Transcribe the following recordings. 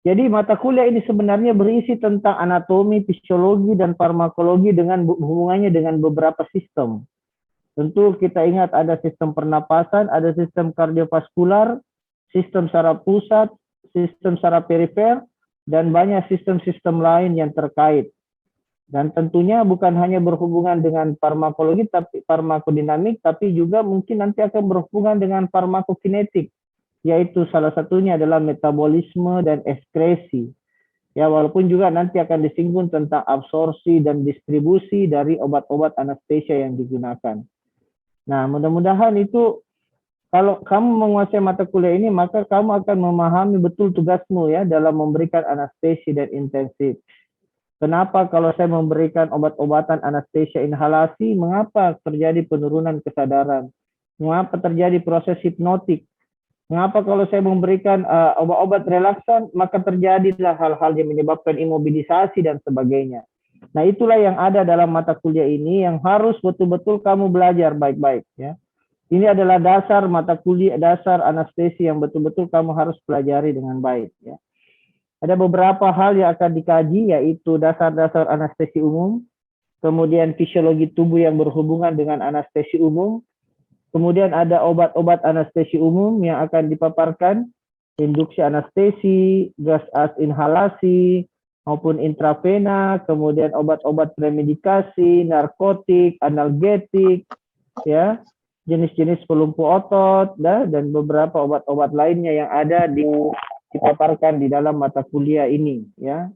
Jadi mata kuliah ini sebenarnya berisi tentang anatomi, fisiologi, dan farmakologi dengan hubungannya dengan beberapa sistem. Tentu kita ingat ada sistem pernapasan, ada sistem kardiovaskular, sistem saraf pusat, sistem saraf perifer, dan banyak sistem-sistem lain yang terkait. Dan tentunya bukan hanya berhubungan dengan farmakologi, tapi farmakodinamik, tapi juga mungkin nanti akan berhubungan dengan farmakokinetik, yaitu salah satunya adalah metabolisme dan ekskresi. Ya, walaupun juga nanti akan disinggung tentang absorpsi dan distribusi dari obat-obat anestesia yang digunakan. Nah, mudah-mudahan itu kalau kamu menguasai mata kuliah ini, maka kamu akan memahami betul tugasmu ya dalam memberikan anestesi dan intensif. Kenapa kalau saya memberikan obat-obatan anestesia inhalasi, mengapa terjadi penurunan kesadaran? Mengapa terjadi proses hipnotik? Mengapa kalau saya memberikan obat-obat relaksan, maka terjadilah hal-hal yang menyebabkan imobilisasi dan sebagainya. Nah, itulah yang ada dalam mata kuliah ini yang harus betul-betul kamu belajar baik-baik ya. Ini adalah dasar mata kuliah, dasar anestesi yang betul-betul kamu harus pelajari dengan baik ya. Ada beberapa hal yang akan dikaji, yaitu dasar-dasar anestesi umum, kemudian fisiologi tubuh yang berhubungan dengan anestesi umum, kemudian ada obat-obat anestesi umum yang akan dipaparkan, induksi anestesi, gas inhalasi, maupun intravena, kemudian obat-obat premedikasi, narkotik, analgetik, ya, jenis-jenis pelumpuh otot, dan beberapa obat-obat lainnya yang ada dipaparkan di dalam mata kuliah ini ya.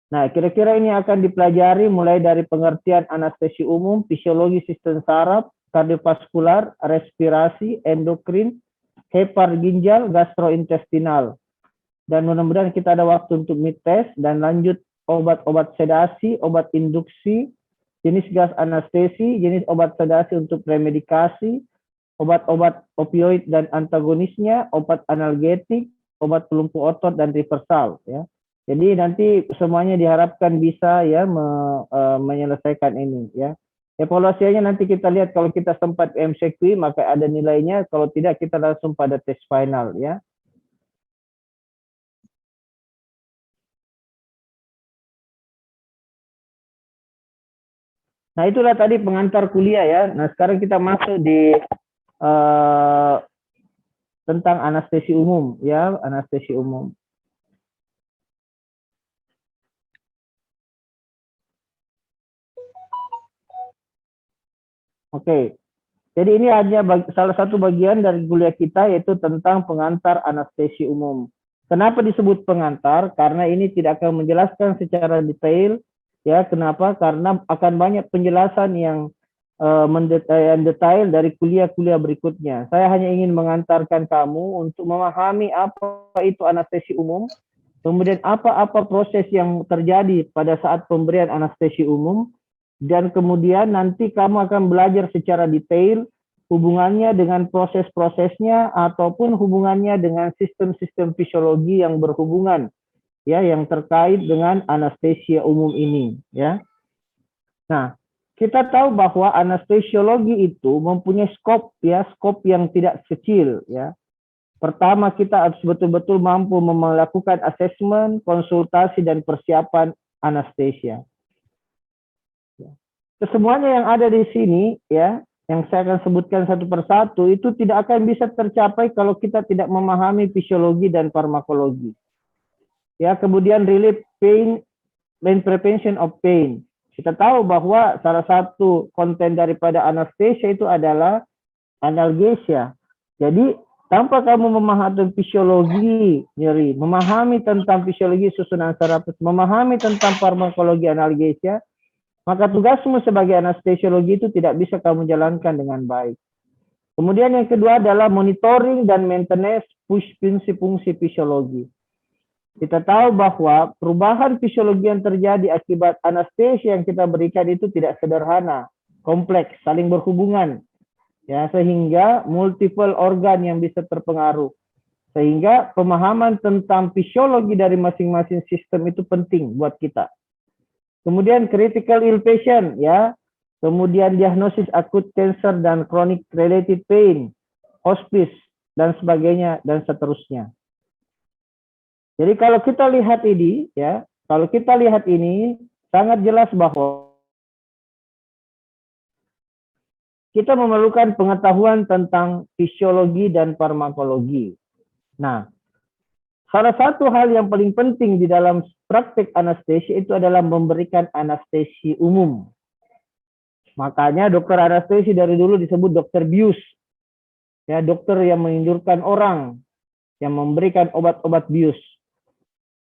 Nah, kira-kira ini akan dipelajari mulai dari pengertian anestesi umum, fisiologi sistem saraf, kardiovaskular, respirasi, endokrin, hepar ginjal, gastrointestinal. Dan mudah-mudahan kita ada waktu untuk mid test dan lanjut obat-obat sedasi, obat induksi, jenis gas anestesi, jenis obat sedasi untuk premedikasi, obat-obat opioid dan antagonisnya, obat analgetik, obat pelumpuh otot dan reversal ya. Jadi nanti semuanya diharapkan bisa ya menyelesaikan ini ya. Evaluasinya nanti kita lihat, kalau kita sempat MCQ maka ada nilainya, kalau tidak kita langsung pada tes final ya. Nah, itulah tadi pengantar kuliah ya. Nah, sekarang kita masuk di tentang anestesi umum ya, anestesi umum. Oke. Jadi ini hanya salah satu bagian dari kuliah kita, yaitu tentang pengantar anestesi umum. Kenapa disebut pengantar? Karena ini tidak akan menjelaskan secara detail ya. Kenapa? Karena akan banyak penjelasan yang detail dari kuliah-kuliah berikutnya. Saya hanya ingin mengantarkan kamu untuk memahami apa itu anestesi umum, kemudian apa-apa proses yang terjadi pada saat pemberian anestesi umum, dan kemudian nanti kamu akan belajar secara detail hubungannya dengan proses-prosesnya ataupun hubungannya dengan sistem-sistem fisiologi yang berhubungan ya, yang terkait dengan anestesia umum ini ya. Nah, kita tahu bahwa anestesiologi itu mempunyai skop ya, skop yang tidak kecil ya. Pertama, kita harus betul-betul mampu melakukan asesmen, konsultasi, dan persiapan anestesia. Kesemuanya yang ada di sini, ya, yang saya akan sebutkan satu persatu, itu tidak akan bisa tercapai kalau kita tidak memahami fisiologi dan farmakologi. Ya, kemudian relief pain and prevention of pain. Kita tahu bahwa salah satu konten daripada anestesia itu adalah analgesia. Jadi tanpa kamu memahami fisiologi nyeri, memahami tentang fisiologi susunan saraf, memahami tentang farmakologi analgesia, maka tugasmu sebagai anestesiologi itu tidak bisa kamu jalankan dengan baik. Kemudian yang kedua adalah monitoring dan maintenance fungsi-fungsi fisiologi. Kita tahu bahwa perubahan fisiologi yang terjadi akibat anestesia yang kita berikan itu tidak sederhana, kompleks, saling berhubungan, ya, sehingga multiple organ yang bisa terpengaruh. Sehingga pemahaman tentang fisiologi dari masing-masing sistem itu penting buat kita. Kemudian critical ill patient, ya, kemudian diagnosis akut cancer dan chronic related pain, hospice, dan sebagainya, dan seterusnya. Jadi kalau kita lihat ini, ya, kalau kita lihat ini sangat jelas bahwa kita memerlukan pengetahuan tentang fisiologi dan farmakologi. Nah, salah satu hal yang paling penting di dalam praktik anestesi itu adalah memberikan anestesi umum. Makanya dokter anestesi dari dulu disebut dokter bius. Ya, dokter yang menginjurkan orang, yang memberikan obat-obat bius.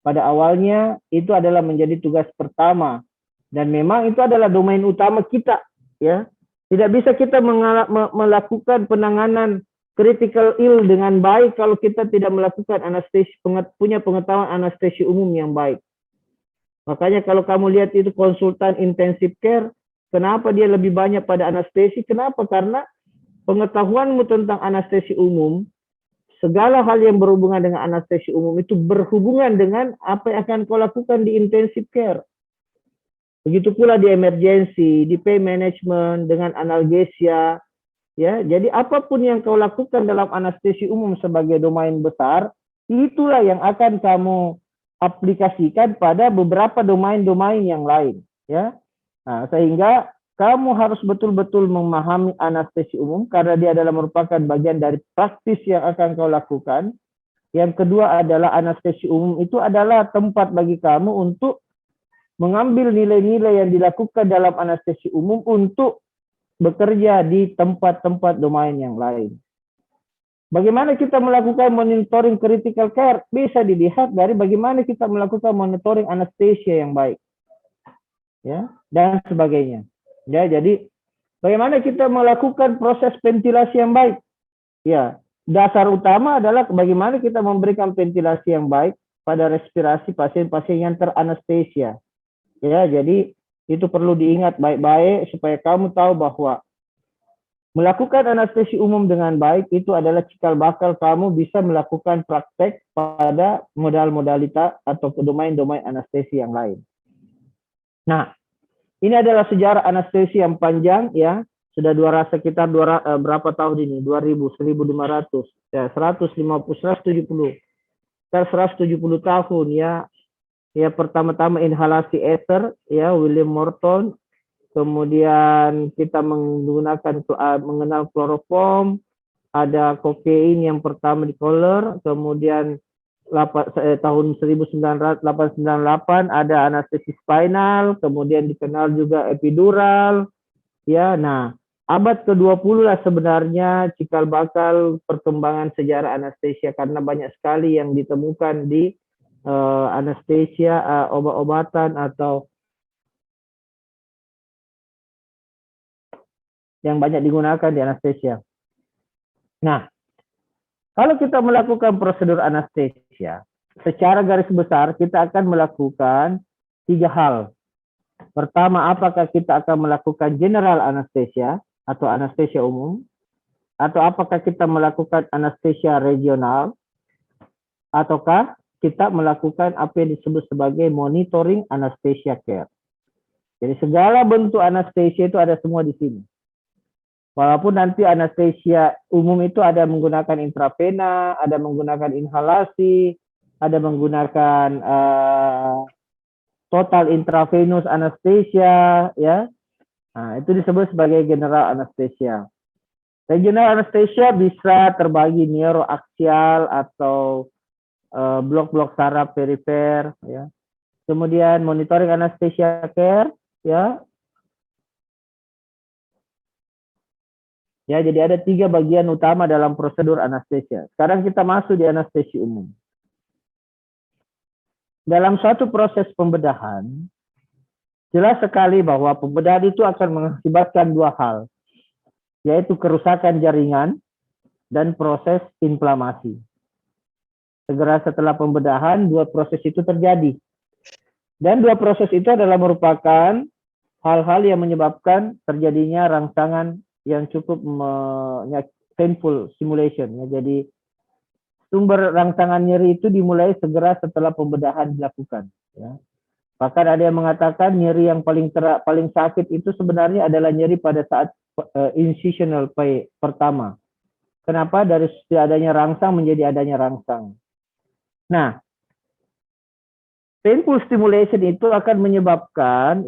Pada awalnya itu adalah menjadi tugas pertama dan memang itu adalah domain utama kita, ya. Tidak bisa kita melakukan penanganan critical ill dengan baik kalau kita tidak melakukan anestesi, punya pengetahuan anestesi umum yang baik. Makanya kalau kamu lihat itu konsultan intensive care, kenapa dia lebih banyak pada anestesi? Kenapa? Karena pengetahuanmu tentang anestesi umum, segala hal yang berhubungan dengan anestesi umum itu berhubungan dengan apa yang akan kau lakukan di intensive care. Begitu pula di emergency, di pain management, dengan analgesia. Ya, jadi apapun yang kau lakukan dalam anestesi umum sebagai domain besar, itulah yang akan kamu aplikasikan pada beberapa domain-domain yang lain. Ya, nah, sehingga kamu harus betul-betul memahami anestesi umum karena dia adalah merupakan bagian dari praktis yang akan kau lakukan. Yang kedua adalah anestesi umum itu adalah tempat bagi kamu untuk mengambil nilai-nilai yang dilakukan dalam anestesi umum untuk bekerja di tempat-tempat domain yang lain. Bagaimana kita melakukan monitoring critical care? Bisa dilihat dari bagaimana kita melakukan monitoring anestesia yang baik. Ya, dan sebagainya. Ya, jadi bagaimana kita melakukan proses ventilasi yang baik? Ya, dasar utama adalah bagaimana kita memberikan ventilasi yang baik pada respirasi pasien-pasien yang teranestesia. Ya, jadi itu perlu diingat baik-baik supaya kamu tahu bahwa melakukan anestesi umum dengan baik itu adalah cikal bakal kamu bisa melakukan praktek pada modalitas atau domain-domain anestesi yang lain. Nah, ini adalah sejarah anestesi yang panjang, ya. Sudah sekitar berapa tahun ini? 2000, 1500, ya, 150, 170. Sekitar 170 tahun, ya. Ya, pertama-tama inhalasi ether, ya, William Morton. Kemudian kita mengenal kloroform, ada kokain yang pertama di Kohler, kemudian tahun 1998 ada anestesi spinal, kemudian dikenal juga epidural. Ya, nah, abad ke-20 lah sebenarnya cikal bakal perkembangan sejarah anestesia karena banyak sekali yang ditemukan di anestesia, obat-obatan atau yang banyak digunakan di anestesia. Nah, kalau kita melakukan prosedur anestesia, secara garis besar kita akan melakukan 3 hal. Pertama, apakah kita akan melakukan general anestesia atau anestesia umum, atau apakah kita melakukan anestesia regional, ataukah kita melakukan apa yang disebut sebagai monitoring anesthesia care. Jadi segala bentuk anestesia itu ada semua di sini. Walaupun nanti anestesia umum itu ada menggunakan intravena, ada menggunakan inhalasi, ada menggunakan total intravenous anesthesia, ya. Nah, itu disebut sebagai general anesthesia. Regional anesthesia bisa terbagi neuroaksial atau blok-blok saraf perifer, ya. Kemudian monitoring anesthesia care, ya. Ya, jadi ada 3 bagian utama dalam prosedur anestesia. Sekarang kita masuk di anestesi umum. Dalam suatu proses pembedahan, jelas sekali bahwa pembedahan itu akan mengakibatkan 2 hal, yaitu kerusakan jaringan dan proses inflamasi. Segera setelah pembedahan, 2 proses itu terjadi. Dan 2 proses itu adalah merupakan hal-hal yang menyebabkan terjadinya rangsangan yang cukup painful stimulation. Ya. Jadi sumber rangsangan nyeri itu dimulai segera setelah pembedahan dilakukan. Ya. Bahkan ada yang mengatakan nyeri yang paling sakit itu sebenarnya adalah nyeri pada saat incisional pain pertama. Kenapa? Dari tidak adanya rangsang menjadi adanya rangsang. Nah, painful stimulation itu akan menyebabkan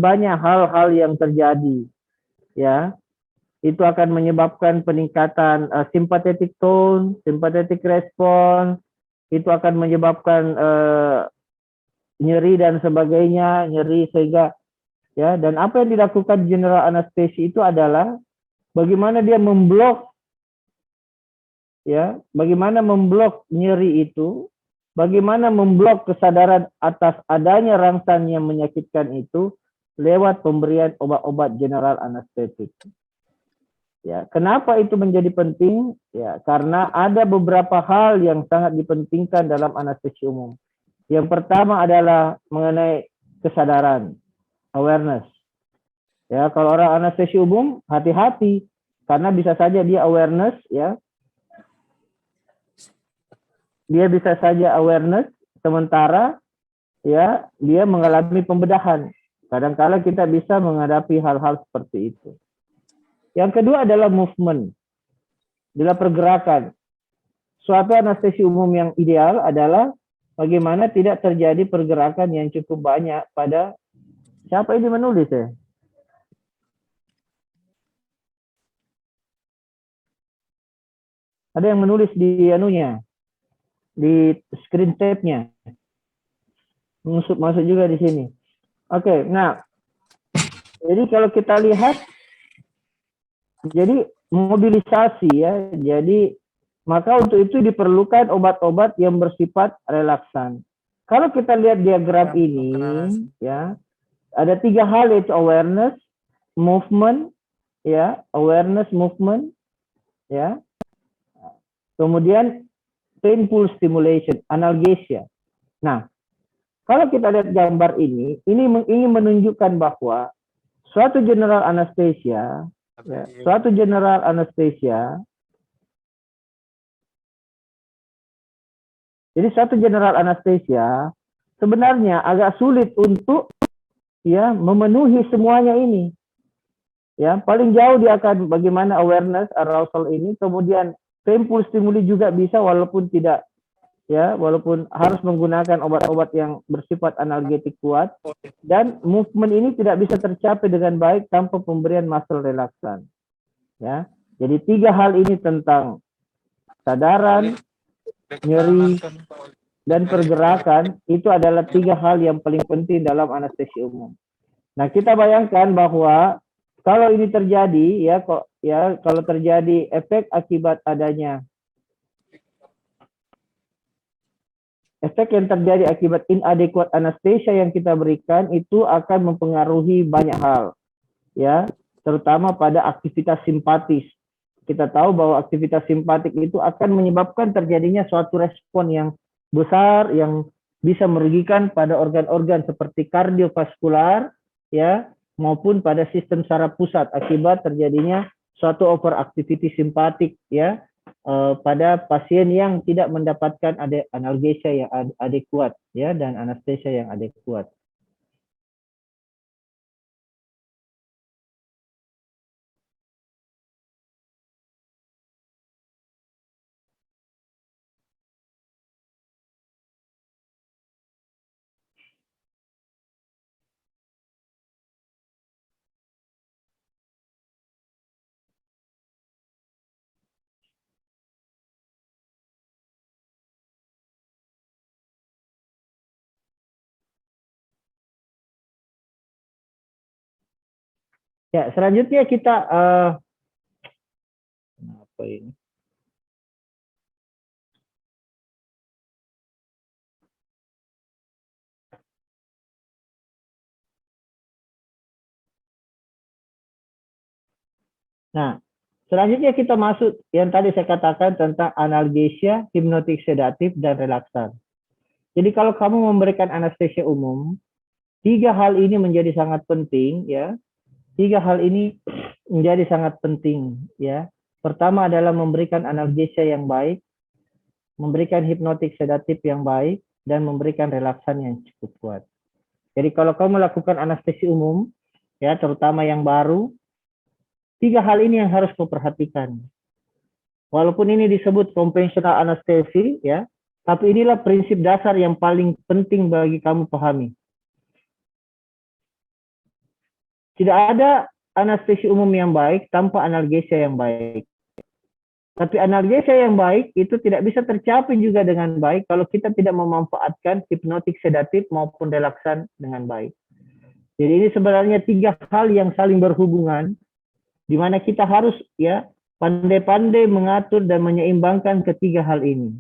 banyak hal-hal yang terjadi, ya. Itu akan menyebabkan peningkatan sympathetic tone, sympathetic response, itu akan menyebabkan nyeri dan sebagainya, nyeri sehingga, ya. Dan apa yang dilakukan general anesthesia itu adalah bagaimana dia memblok, ya, bagaimana memblok nyeri itu, bagaimana memblok kesadaran atas adanya rangsangan yang menyakitkan itu lewat pemberian obat-obat general anestetik. Ya, kenapa itu menjadi penting? Ya, karena ada beberapa hal yang sangat dipentingkan dalam anestesi umum. Yang pertama adalah mengenai kesadaran, awareness. Ya, kalau orang anestesi umum hati-hati karena bisa saja dia awareness, ya. Dia bisa saja awareness sementara, ya, dia mengalami pembedahan. Kadang-kala kita bisa menghadapi hal-hal seperti itu. Yang kedua adalah movement, adalah pergerakan. Suatu anestesi umum yang ideal adalah bagaimana tidak terjadi pergerakan yang cukup banyak pada, siapa ini menulis ya? Ada yang menulis di anunya, di screen tab-nya. Masuk juga di sini. Oke, nah, jadi kalau kita lihat, jadi mobilisasi, ya, jadi maka untuk itu diperlukan obat-obat yang bersifat relaksan. Kalau kita lihat diagram ini, ya, ada 3 hal, yaitu awareness, movement, ya, awareness, movement, ya, kemudian painful stimulation, analgesia. Nah, kalau kita lihat gambar ini ingin menunjukkan bahwa suatu general anesthesia, ya, jadi suatu general anesthesia sebenarnya agak sulit untuk, ya, memenuhi semuanya ini. Ya, paling jauh dia akan bagaimana awareness, arousal ini, kemudian painful stimuli juga bisa walaupun tidak, ya, walaupun harus menggunakan obat-obat yang bersifat analgetik kuat, dan movement ini tidak bisa tercapai dengan baik tanpa pemberian muscle relaksan. Ya, jadi 3 hal ini tentang kesadaran, nyeri, dan pergerakan itu adalah 3 hal yang paling penting dalam anestesi umum. Nah, kita bayangkan bahwa kalau ini terjadi, kalau terjadi efek yang terjadi akibat inadequate anesthesia yang kita berikan itu akan mempengaruhi banyak hal, ya, terutama pada aktivitas simpatis. Kita tahu bahwa aktivitas simpatik itu akan menyebabkan terjadinya suatu respon yang besar yang bisa merugikan pada organ-organ seperti kardiovaskular, ya, maupun pada sistem saraf pusat akibat terjadinya suatu overactivity simpatik, ya, pada pasien yang tidak mendapatkan analgesia yang adekuat, ya, dan anestesia yang adekuat. Ya, selanjutnya kita apa ini? Nah, selanjutnya kita masuk yang tadi saya katakan tentang analgesia, hipnotik sedatif, dan relaksan. Jadi kalau kamu memberikan anestesia umum, 3 hal ini menjadi sangat penting, ya. 3 hal ini menjadi sangat penting, ya. Pertama adalah memberikan analgesia yang baik, memberikan hipnotik sedatif yang baik, dan memberikan relaksan yang cukup kuat. Jadi kalau kamu melakukan anestesi umum, ya, terutama yang baru, 3 hal ini yang harus kau perhatikan. Walaupun ini disebut konvensional anestesi, ya, Tapi inilah prinsip dasar yang paling penting bagi kamu pahami. Tidak ada anestesi umum yang baik tanpa analgesia yang baik. Tapi analgesia yang baik itu tidak bisa tercapai juga dengan baik kalau kita tidak memanfaatkan hipnotik sedatif maupun relaksan dengan baik. Jadi ini sebenarnya tiga hal yang saling berhubungan, di mana kita harus ya pandai-pandai mengatur dan menyeimbangkan ketiga hal ini.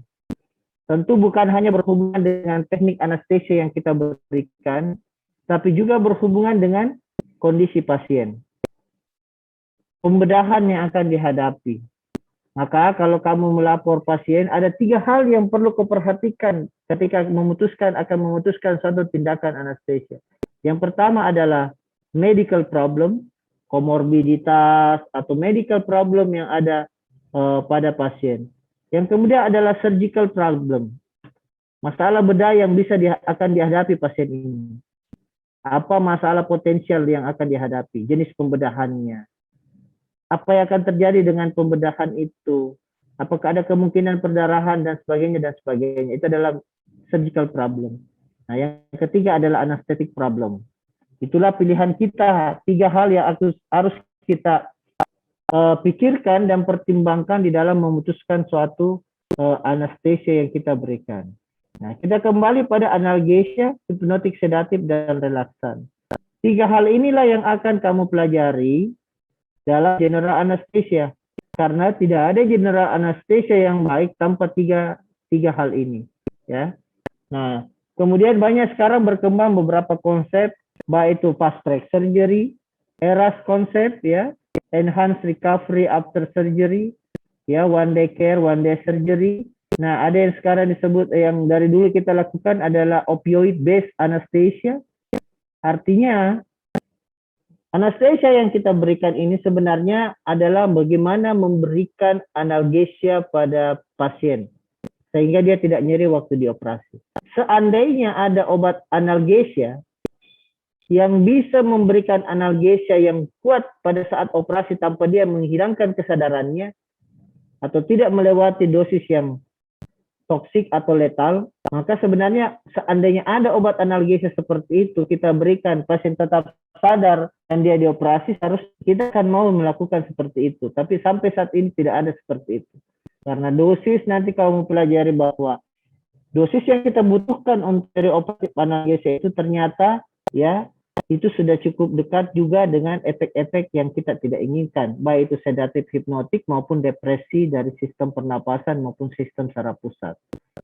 Tentu bukan hanya berhubungan dengan teknik anestesia yang kita berikan, tapi juga berhubungan dengan kondisi pasien. Pembedahan yang akan dihadapi. Maka kalau kamu melapor pasien, ada tiga hal yang perlu kau perhatikan ketika akan memutuskan suatu tindakan anestesia. Yang pertama adalah medical problem, komorbiditas atau medical problem yang ada pada pasien. Yang kemudian adalah surgical problem, masalah bedah yang bisa akan dihadapi pasien ini. Apa masalah potensial yang akan dihadapi, jenis pembedahannya. Apa yang akan terjadi dengan pembedahan itu? Apakah ada kemungkinan perdarahan dan sebagainya dan sebagainya. Itu adalah surgical problem. Nah, yang ketiga adalah anesthetic problem. Itulah pilihan kita. Tiga hal yang harus kita pikirkan dan pertimbangkan di dalam memutuskan suatu anestesia yang kita berikan. Nah, kita kembali pada analgesia, hipnotik sedatif, dan relaksan. Tiga hal inilah yang akan kamu pelajari dalam general anesthesia, karena tidak ada general anesthesia yang baik tanpa tiga hal ini, ya. Nah, kemudian banyak sekarang berkembang beberapa konsep, baik itu fast track surgery, ERAS konsep, ya, enhanced recovery after surgery, ya, one day care, one day surgery. Nah, ada yang sekarang disebut yang dari dulu kita lakukan adalah opioid based anesthesia. Artinya anestesia yang kita berikan ini sebenarnya adalah bagaimana memberikan analgesia pada pasien sehingga dia tidak nyeri waktu dioperasi. Seandainya ada obat analgesia yang bisa memberikan analgesia yang kuat pada saat operasi tanpa dia menghilangkan kesadarannya atau tidak melewati dosis yang toksik atau letal, maka sebenarnya seandainya ada obat analgesia seperti itu kita berikan, pasien tetap sadar dan dia dioperasi, harus kita akan mau melakukan seperti itu. Tapi sampai saat ini tidak ada seperti itu. Karena dosis nanti kamu pelajari bahwa dosis yang kita butuhkan untuk obat analgesia itu ternyata ya itu sudah cukup dekat juga dengan efek-efek yang kita tidak inginkan, baik itu sedatif hipnotik maupun depresi dari sistem pernapasan maupun sistem saraf pusat.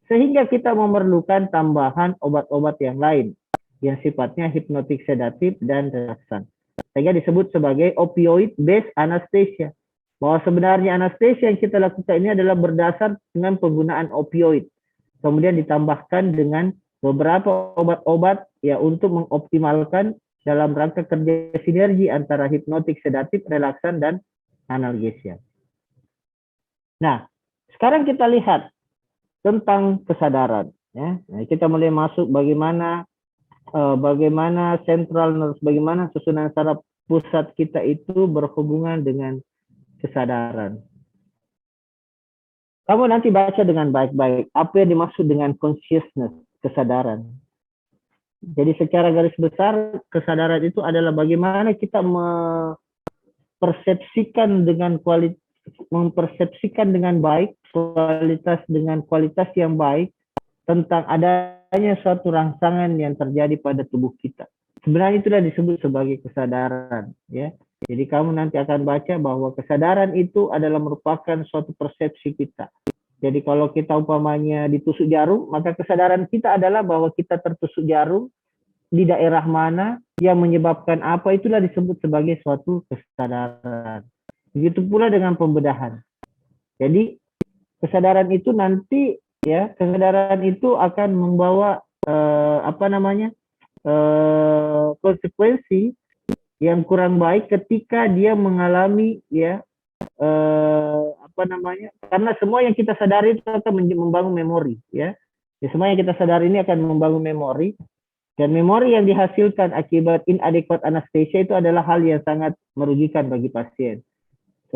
Sehingga kita memerlukan tambahan obat-obat yang lain yang sifatnya hipnotik sedatif dan relaksan. Sehingga disebut sebagai opioid based anesthesia. Bahwa sebenarnya anestesia yang kita lakukan ini adalah berdasar dengan penggunaan opioid. Kemudian ditambahkan dengan beberapa obat-obat ya untuk mengoptimalkan dalam rangka kerja sinergi antara hipnotik sedatif, relaksan, dan analgesia. Nah, sekarang kita lihat tentang kesadaran. Ya. Nah, kita mulai masuk bagaimana central nervous, bagaimana susunan saraf pusat kita itu berhubungan dengan kesadaran. Kamu nanti baca dengan baik-baik apa yang dimaksud dengan consciousness, kesadaran. Jadi secara garis besar kesadaran itu adalah bagaimana kita mempersepsikan dengan baik kualitas yang baik tentang adanya suatu rangsangan yang terjadi pada tubuh kita. Sebenarnya itulah disebut sebagai kesadaran, ya. Jadi kamu nanti akan baca bahwa kesadaran itu adalah merupakan suatu persepsi kita. Jadi kalau kita umpamanya ditusuk jarum, maka kesadaran kita adalah bahwa kita tertusuk jarum di daerah mana yang menyebabkan apa, itulah disebut sebagai suatu kesadaran. Begitu pula dengan pembedahan. Jadi kesadaran itu nanti ya, kesadaran itu akan membawa konsekuensi yang kurang baik ketika dia mengalami ya karena semua yang kita sadari itu akan membangun memori ya. Semua yang kita sadari ini akan membangun memori, dan memori yang dihasilkan akibat inadequate anesthesia itu adalah hal yang sangat merugikan bagi pasien.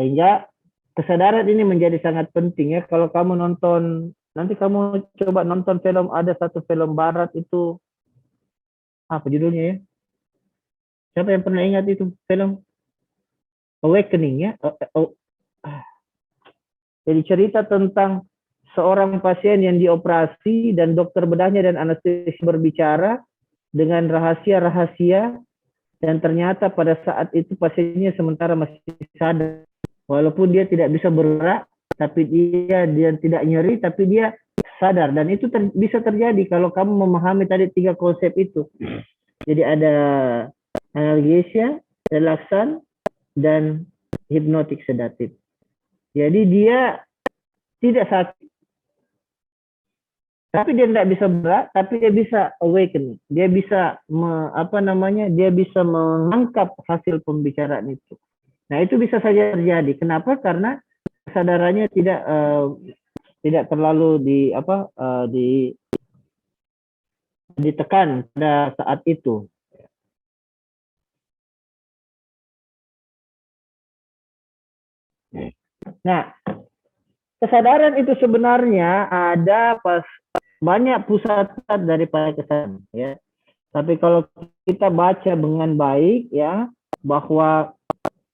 Sehingga kesadaran ini menjadi sangat penting ya. Kalau kamu nonton Nanti kamu coba nonton film, ada satu film barat itu, apa judulnya ya? Siapa yang pernah ingat itu film? Awakening ya. Jadi cerita tentang seorang pasien yang dioperasi dan dokter bedahnya dan anestesi berbicara dengan rahasia-rahasia, dan ternyata pada saat itu pasiennya sementara masih sadar. Walaupun dia tidak bisa bergerak, tapi dia tidak nyeri, tapi dia sadar. Dan itu bisa terjadi kalau kamu memahami tadi 3 konsep itu. Jadi ada analgesia, relaksan, dan hipnotik sedatif. Jadi dia tidak sakit, tapi dia tidak bisa bergerak, tapi dia bisa awaken, dia bisa dia bisa menangkap hasil pembicaraan itu. Nah, itu bisa saja terjadi. Kenapa? Karena kesadarannya tidak terlalu ditekan pada saat itu. Nah, kesadaran itu sebenarnya ada banyak pusat daripada kesadaran, ya. Tapi kalau kita baca dengan baik, ya, bahwa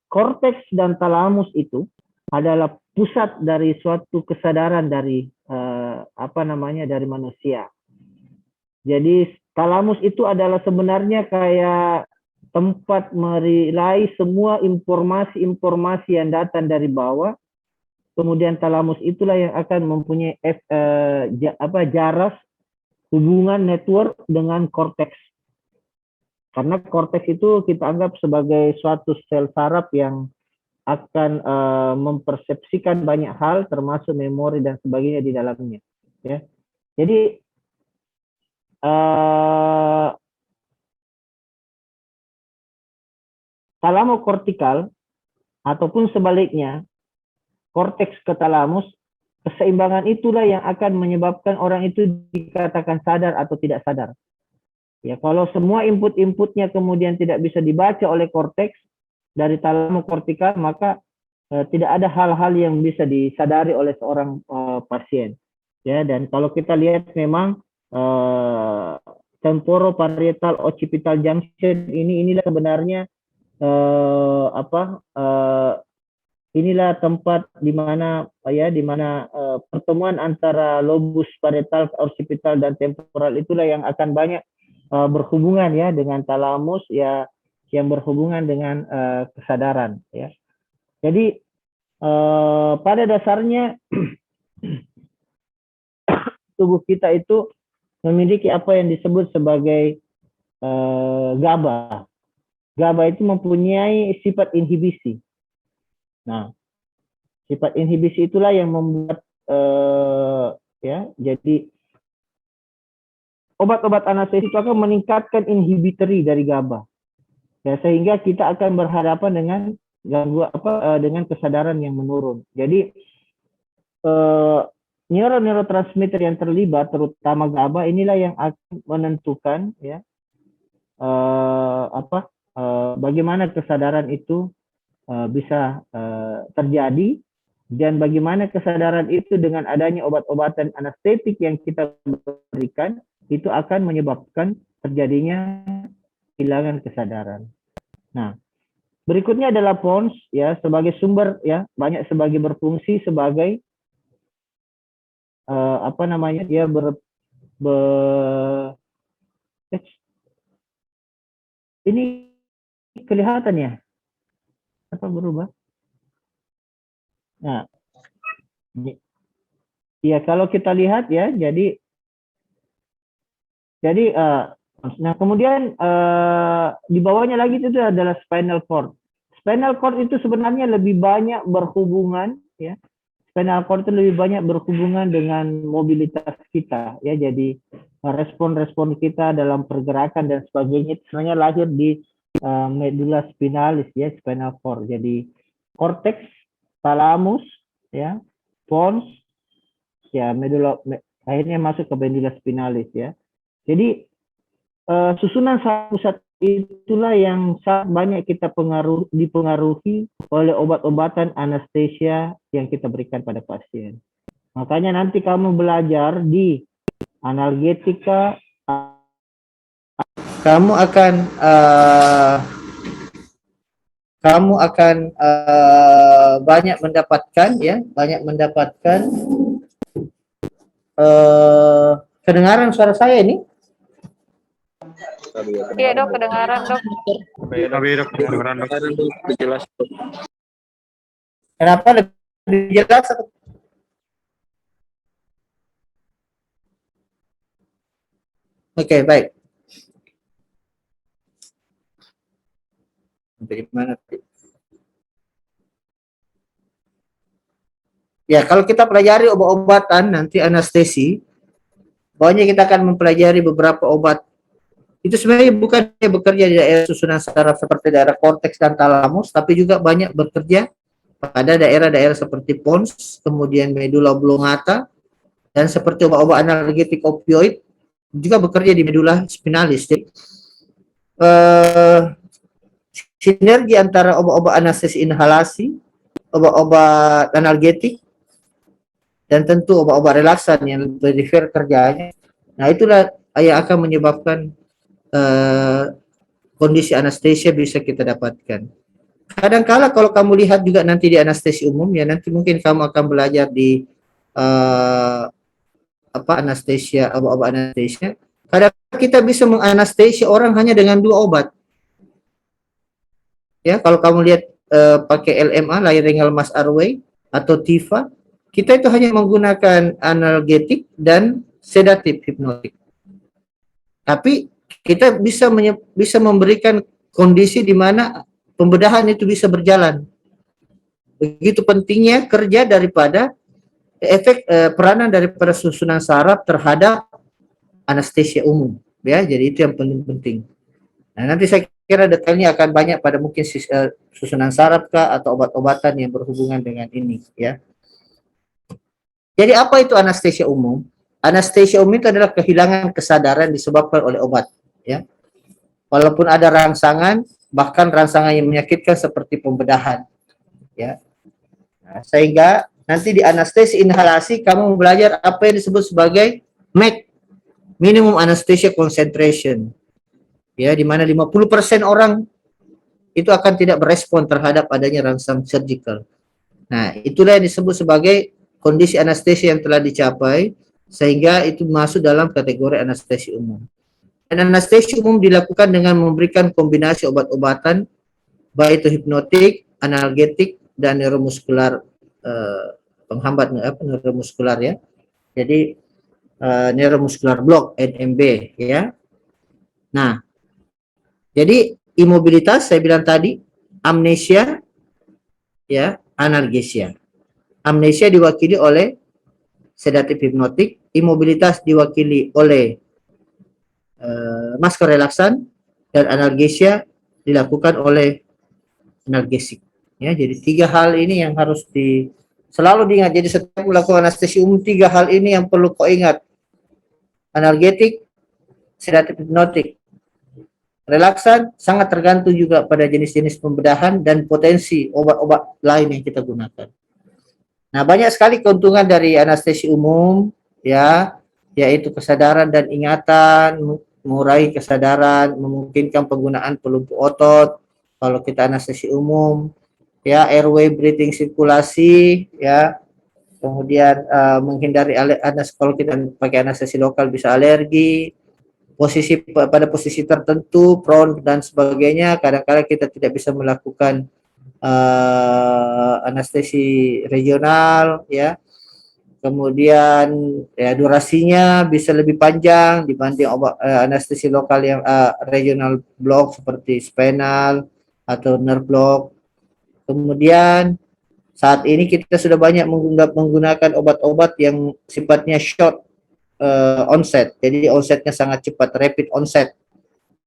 korteks dan talamus itu adalah pusat dari suatu kesadaran dari dari manusia. Jadi talamus itu adalah sebenarnya kayak tempat merilai semua informasi-informasi yang datang dari bawah. Kemudian talamus itulah yang akan mempunyai jarak hubungan network dengan korteks. Karena korteks itu kita anggap sebagai suatu sel saraf yang akan mempersepsikan banyak hal, termasuk memori dan sebagainya di dalamnya. Ya, jadi talamokortikal ataupun sebaliknya, korteks ke talamus, keseimbangan itulah yang akan menyebabkan orang itu dikatakan sadar atau tidak sadar. Ya, kalau semua input-inputnya kemudian tidak bisa dibaca oleh korteks dari talamokortikal, maka tidak ada hal-hal yang bisa disadari oleh seorang pasien. Ya, dan kalau kita lihat memang temporoparietal occipital junction inilah sebenarnya inilah tempat di mana pertemuan antara lobus parietal, occipital dan temporal itulah yang akan banyak berhubungan ya dengan talamus ya, yang berhubungan dengan kesadaran ya. Jadi pada dasarnya tubuh kita itu memiliki apa yang disebut sebagai GABA. GABA itu mempunyai sifat inhibisi. Nah, sifat inhibisi itulah yang membuat jadi obat-obat anestesi itu akan meningkatkan inhibitory dari GABA. Ya, sehingga kita akan berhadapan dengan dengan kesadaran yang menurun. Jadi neurotransmitter yang terlibat, terutama GABA, inilah yang akan menentukan ya bagaimana kesadaran itu bisa terjadi, dan bagaimana kesadaran itu dengan adanya obat-obatan anestetik yang kita berikan itu akan menyebabkan terjadinya kehilangan kesadaran. Nah, berikutnya adalah pons ya, sebagai sumber ya, banyak sebagai berfungsi sebagai ini kelihatan ya apa berubah? Nah, ya kalau kita lihat ya, jadi nah kemudian di bawahnya lagi itu adalah spinal cord. Spinal cord itu sebenarnya lebih banyak berhubungan ya. Spinal cord itu lebih banyak berhubungan dengan mobilitas kita ya. Jadi respon-respon kita dalam pergerakan dan sebagainya itu sebenarnya lahir di medulla spinalis ya, spinal cord. Jadi korteks, talamus ya, pons ya, medulla akhirnya masuk ke medulla spinalis ya. Jadi susunan pusat itulah yang sangat banyak kita dipengaruhi oleh obat-obatan anestesia yang kita berikan pada pasien. Makanya nanti kamu belajar di analgetika, kamu akan banyak mendapatkan ya, kedengaran suara saya ini? Iya dok, kedengaran dok. Kedengaran dok, jelas dok. Kenapa lebih jelas? Oke, baik. Dari mana? Ya, kalau kita pelajari obat-obatan nanti anestesi, pokoknya kita akan mempelajari beberapa obat. Itu sebenarnya bukan bekerja di daerah susunan saraf seperti daerah korteks dan talamus, tapi juga banyak bekerja pada daerah-daerah seperti pons, kemudian medula oblongata, dan seperti obat-obat analgetik opioid juga bekerja di medula spinalis. Jadi, sinergi antara obat-obat anestesi inhalasi, obat-obat analgetik, dan tentu obat-obat relaksan yang perifer kerjanya. Nah, itulah yang akan menyebabkan kondisi anestesia bisa kita dapatkan. Kadangkala kalau kamu lihat juga nanti di anestesi umum, ya nanti mungkin kamu akan belajar di anestesia, obat-obat anestesia. Kadang kita bisa menganestesia orang hanya dengan 2 obat. Ya, kalau kamu lihat pakai LMA, laryngeal mask airway, atau TIFA, kita itu hanya menggunakan analgetik dan sedatif hipnotik. Tapi kita bisa memberikan kondisi di mana pembedahan itu bisa berjalan. Begitu pentingnya kerja daripada efek peranan daripada susunan saraf terhadap anestesia umum, ya. Jadi itu yang paling penting. Nah, nanti saya kira detailnya akan banyak pada mungkin susunan saraf kah atau obat-obatan yang berhubungan dengan ini, ya. Jadi apa itu anestesia umum? Anestesia umum itu adalah kehilangan kesadaran disebabkan oleh obat, ya. Walaupun ada rangsangan, bahkan rangsangan yang menyakitkan seperti pembedahan, ya. Nah, sehingga nanti di anestesi inhalasi kamu belajar apa yang disebut sebagai MAC, minimum anesthesia concentration, ya, di mana 50% orang itu akan tidak berespon terhadap adanya rangsang surgical. Nah, itulah yang disebut sebagai kondisi anestesi yang telah dicapai, sehingga itu masuk dalam kategori anestesi umum. Dan anestesi umum dilakukan dengan memberikan kombinasi obat-obatan, baik itu hipnotik, analgetik, dan neuromuskular, penghambat neuromuskular, ya. Jadi neuromuskular block NMB, ya. Nah, jadi imobilitas saya bilang tadi, amnesia, ya, analgesia. Amnesia diwakili oleh sedatif hipnotik, imobilitas diwakili oleh masker relaksan, dan analgesia dilakukan oleh analgesik. Ya, jadi 3 hal ini yang harus selalu diingat. Jadi setiap melakukan anestesi umum, 3 hal ini yang perlu kau ingat: analgetik, sedatif hipnotik. Relaksan sangat tergantung juga pada jenis-jenis pembedahan dan potensi obat-obat lain yang kita gunakan. Nah, banyak sekali keuntungan dari anestesi umum, ya, yaitu kesadaran dan ingatan, mengurangi kesadaran, memungkinkan penggunaan pelumpuh otot kalau kita anestesi umum, ya, airway breathing sirkulasi, ya, kemudian menghindari kalau kita pakai anestesi lokal bisa alergi, pada posisi tertentu, prone dan sebagainya. Kadang-kadang kita tidak bisa melakukan anestesi regional, ya. Kemudian ya durasinya bisa lebih panjang dibanding obat anestesi lokal yang regional block seperti spinal atau nerve block. Kemudian saat ini kita sudah banyak menggunakan obat-obat yang sifatnya short onset. Jadi onsetnya sangat cepat, rapid onset.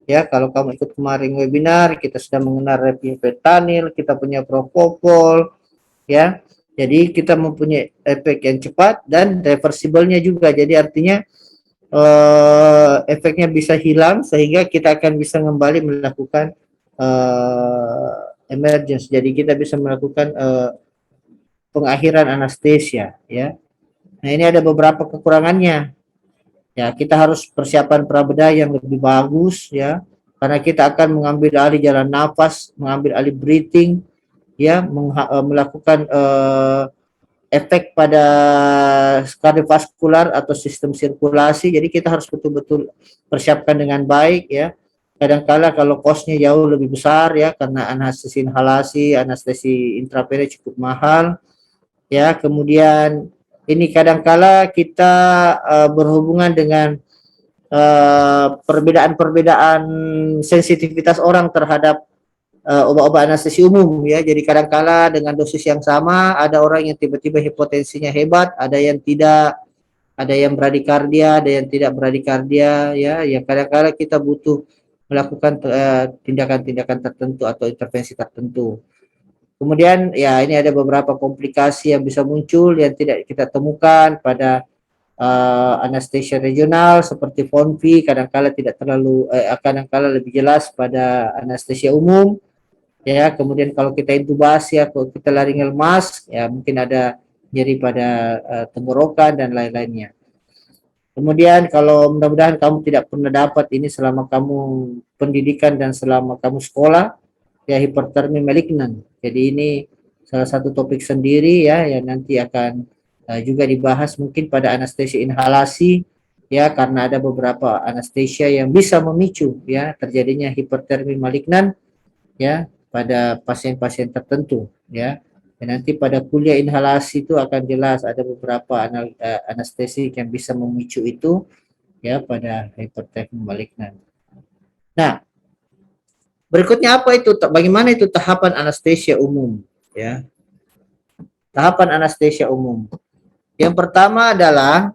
Ya, kalau kamu ikut kemarin webinar, kita sudah mengenal remifentanil, kita punya propofol, ya. Jadi kita mempunyai efek yang cepat dan reversible-nya juga. Jadi artinya efeknya bisa hilang sehingga kita akan bisa kembali melakukan emergency. Jadi kita bisa melakukan pengakhiran anestesia, ya. Nah, ini ada beberapa kekurangannya. Ya, kita harus persiapan prabedah yang lebih bagus ya, karena kita akan mengambil alih jalan nafas, mengambil alih breathing, ya, melakukan efek pada kardiovaskular atau sistem sirkulasi. Jadi kita harus betul-betul persiapkan dengan baik ya. Kadangkala kalau kosnya jauh lebih besar ya, karena anestesi inhalasi, anestesi intravenous cukup mahal ya. Kemudian ini kadangkala kita berhubungan dengan perbedaan-perbedaan sensitivitas orang terhadap obat-obat anestesi umum ya. Jadi kadangkala dengan dosis yang sama ada orang yang tiba-tiba hipotensinya hebat, ada yang tidak, ada yang bradikardia, ada yang tidak bradikardia ya. Yang kadangkala kita butuh melakukan tindakan-tindakan tertentu atau intervensi tertentu. Kemudian ya ini ada beberapa komplikasi yang bisa muncul yang tidak kita temukan pada anestesia regional seperti FONFI, kadangkala tidak terlalu kadangkala lebih jelas pada anestesia umum ya. Kemudian kalau kita intubasi ya, kalau kita laryngal mask ya mungkin ada nyeri pada tenggorokan dan lain-lainnya. Kemudian kalau mudah-mudahan kamu tidak pernah dapat ini selama kamu pendidikan dan selama kamu sekolah ya, hipertermi malignan. Jadi ini salah satu topik sendiri ya yang nanti akan juga dibahas mungkin pada anestesi inhalasi ya, karena ada beberapa anestesia yang bisa memicu ya terjadinya hipertermi malignan ya pada pasien-pasien tertentu ya. Dan nanti pada kuliah inhalasi itu akan jelas ada beberapa anestesi yang bisa memicu itu ya pada hipertermi malignan. Nah, berikutnya apa itu? Bagaimana itu tahapan anestesia umum ya? Tahapan anestesia umum. Yang pertama adalah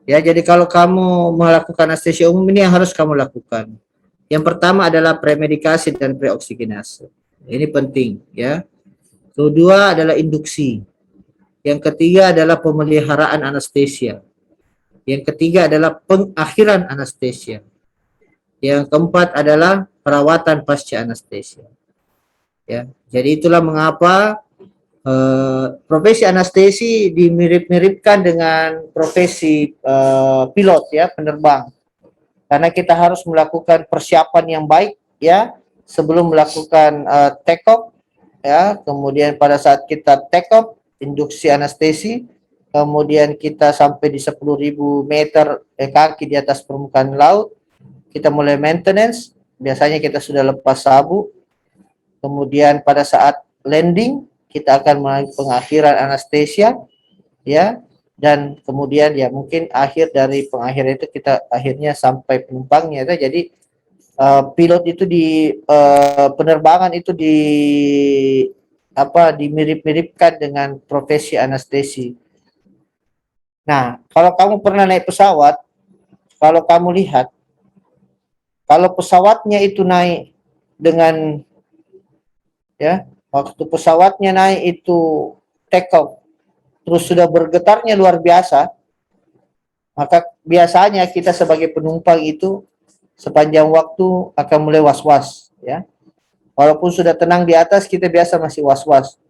ya, jadi kalau kamu melakukan anestesia umum ini yang harus kamu lakukan. Yang pertama adalah premedikasi dan preoksigenase. Ini penting ya. Kedua adalah induksi. Yang ketiga adalah pemeliharaan anestesia. Yang ketiga adalah pengakhiran anestesia. Yang keempat adalah perawatan pasca anestesia. Ya, jadi itulah mengapa profesi anestesi dimirip-miripkan dengan profesi pilot ya, penerbang. Karena kita harus melakukan persiapan yang baik ya sebelum melakukan take off ya. Kemudian pada saat kita take off, induksi anestesi, kemudian kita sampai di 10.000 meter kaki di atas permukaan laut, kita mulai maintenance, biasanya kita sudah lepas sabuk. Kemudian pada saat landing kita akan melakukan pengakhiran anestesia ya, dan kemudian ya mungkin akhir dari pengakhiran itu kita akhirnya sampai penumpangnya ya. Jadi pilot itu di penerbangan itu dimirip-miripkan dengan profesi anestesi. Nah, kalau kamu pernah naik pesawat, kalau kamu lihat, kalau pesawatnya itu naik dengan ya, waktu pesawatnya naik itu take off, terus sudah bergetarnya luar biasa, maka biasanya kita sebagai penumpang itu sepanjang waktu akan mulai was-was ya. Walaupun sudah tenang di atas, kita biasa masih was-was.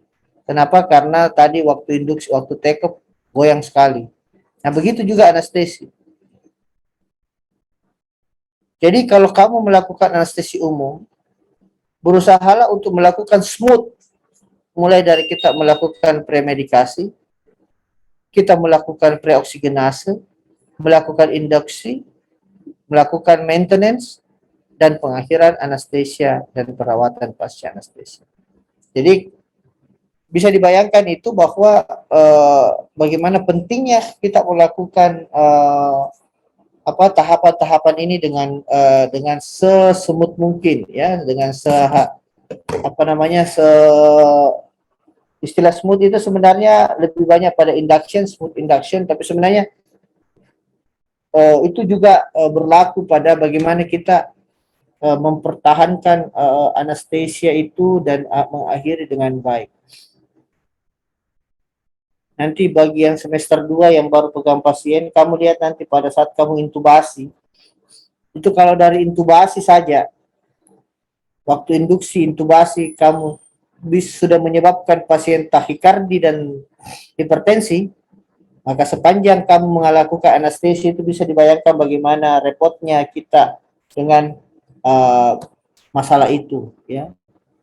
Kenapa? Karena tadi waktu induksi, waktu take off goyang sekali. Nah, begitu juga anestesi. Jadi kalau kamu melakukan anestesi umum, berusahalah untuk melakukan smooth. Mulai dari kita melakukan premedikasi, kita melakukan preoksigenase, melakukan induksi, melakukan maintenance, dan pengakhiran anestesia dan perawatan pasca anestesia. Jadi bisa dibayangkan itu bahwa bagaimana pentingnya kita melakukan tahapan-tahapan ini dengan sesemut mungkin ya, dengan istilah smooth itu sebenarnya lebih banyak pada smooth induction, tapi sebenarnya itu juga berlaku pada bagaimana kita mempertahankan anestesia itu dan mengakhiri dengan baik. Nanti bagi yang semester 2 yang baru pegang pasien, kamu lihat nanti pada saat kamu intubasi, itu kalau dari intubasi saja, waktu induksi intubasi kamu sudah menyebabkan pasien tahikardi dan hipertensi, Maka sepanjang kamu melakukan anestesi itu bisa dibayangkan bagaimana repotnya kita dengan masalah itu, ya.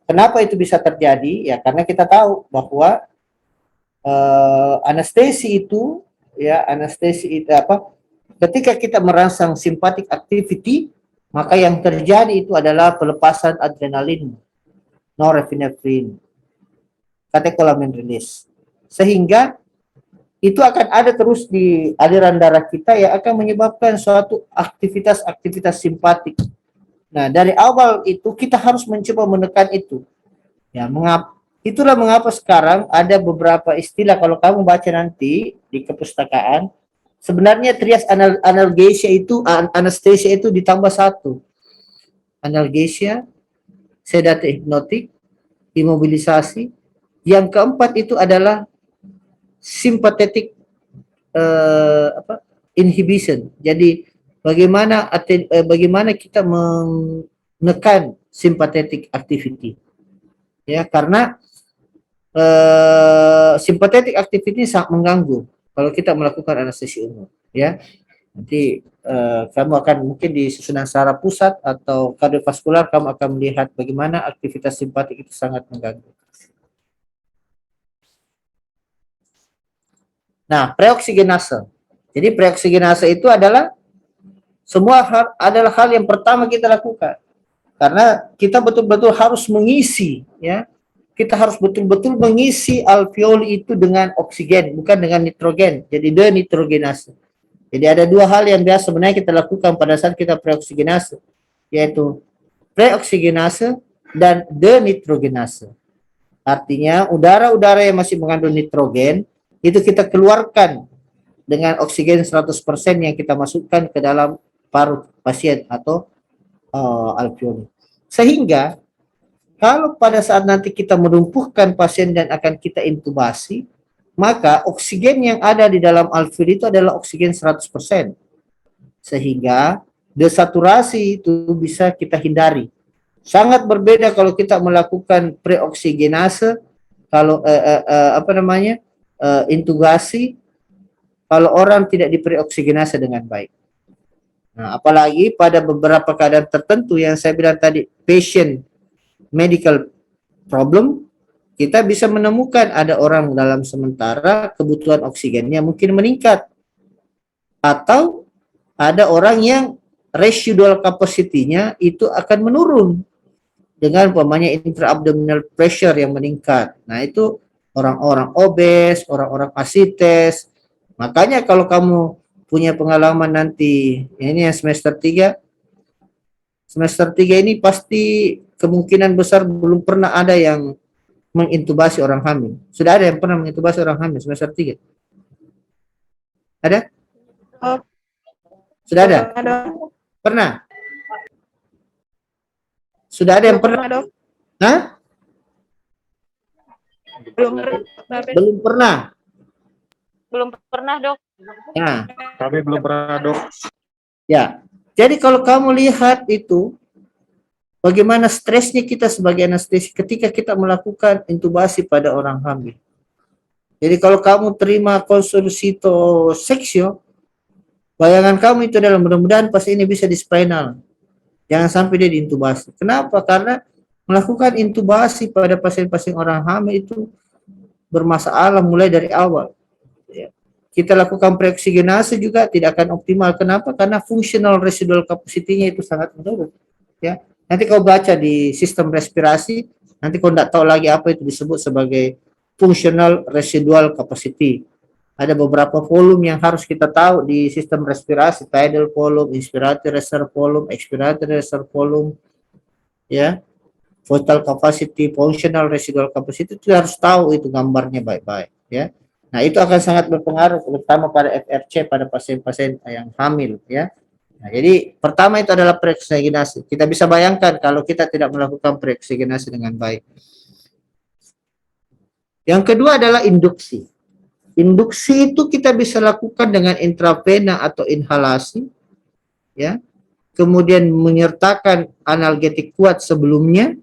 Kenapa itu bisa terjadi? Ya karena kita tahu bahwa anestesi itu, ya, anestesi itu apa? Ketika kita merangsang simpatik activity, maka yang terjadi itu adalah pelepasan adrenalin, norepinephrine, katekolamin release, sehingga itu akan ada terus di aliran darah kita yang akan menyebabkan suatu aktivitas simpatik. Nah, dari awal itu kita harus mencoba menekan itu. Ya, itulah mengapa sekarang ada beberapa istilah kalau kamu baca nanti di kepustakaan, sebenarnya trias analgesia itu, anestesia itu ditambah satu. Analgesia, sedatif hipnotik, imobilisasi. Yang keempat itu adalah sympathetic inhibition. Jadi bagaimana kita menekan sympathetic activity, ya, karena sympathetic activity sangat mengganggu kalau kita melakukan anestesi umum, ya. Nanti kamu akan mungkin di susunan saraf pusat atau kardiovaskular kamu akan melihat bagaimana aktivitas simpatik itu sangat mengganggu. Nah, preoksigenase. Jadi preoksigenase itu adalah adalah hal yang pertama kita lakukan. Karena kita betul-betul harus mengisi, ya. Kita harus betul-betul mengisi alveoli itu dengan oksigen, bukan dengan nitrogen. Jadi denitrogenase. Jadi ada dua hal yang biasa sebenarnya kita lakukan pada saat kita preoksigenase, yaitu preoksigenase dan denitrogenase. Artinya udara-udara yang masih mengandung nitrogen itu kita keluarkan dengan oksigen 100% yang kita masukkan ke dalam paru pasien atau alveoli. Sehingga kalau pada saat nanti kita melumpuhkan pasien dan akan kita intubasi, maka oksigen yang ada di dalam alveoli itu adalah oksigen 100%. Sehingga desaturasi itu bisa kita hindari. Sangat berbeda kalau kita melakukan preoksigenase, kalau intubasi, kalau orang tidak dipreoksigenase dengan baik. Nah, apalagi pada beberapa keadaan tertentu yang saya bilang tadi, patient medical problem, kita bisa menemukan ada orang dalam sementara kebutuhan oksigennya mungkin meningkat, atau ada orang yang residual capacity-nya itu akan menurun dengan umpamanya intraabdominal pressure yang meningkat. Nah, itu orang-orang obes, orang-orang asites. Makanya kalau kamu punya pengalaman nanti, ini yang semester 3 ini pasti kemungkinan besar belum pernah ada yang mengintubasi orang hamil. Sudah ada yang pernah mengintubasi orang hamil semester 3? Ada? Oh. Sudah ada? Pernah? Sudah ada yang pernah? Dok. Hah? Belum pernah. Belum pernah, Dok. Nah, Kami belum pernah, Dok. ya. Jadi kalau kamu lihat itu, bagaimana stresnya kita sebagai anestesi ketika kita melakukan intubasi pada orang hamil. Jadi kalau kamu terima konsulsito seksio, bayangan kamu itu adalah mudah-mudahan pasien ini bisa di spinal. Jangan sampai dia diintubasi. Kenapa? Karena melakukan intubasi pada pasien-pasien orang hamil itu bermasalah mulai dari awal. Ya. Kita lakukan preoksigenase juga tidak akan optimal. Kenapa? Karena functional residual capacity-nya itu sangat menurun. Ya. Nanti kau baca di sistem respirasi, nanti kau tidak tahu lagi apa itu disebut sebagai functional residual capacity. Ada beberapa volume yang harus kita tahu di sistem respirasi, tidal volume, inspiratory reserve volume, expiratory reserve volume, ya, vital capacity, functional residual capacity, itu harus tahu itu gambarnya baik-baik, ya. Nah, itu akan sangat berpengaruh terutama pada FRC pada pasien-pasien yang hamil, ya. Nah, jadi pertama itu adalah preoksigenase. Kita bisa bayangkan kalau kita tidak melakukan preoksigenase dengan baik. Yang kedua adalah induksi. Induksi itu kita bisa lakukan dengan intravena atau inhalasi, ya. Kemudian menyertakan analgetik kuat sebelumnya,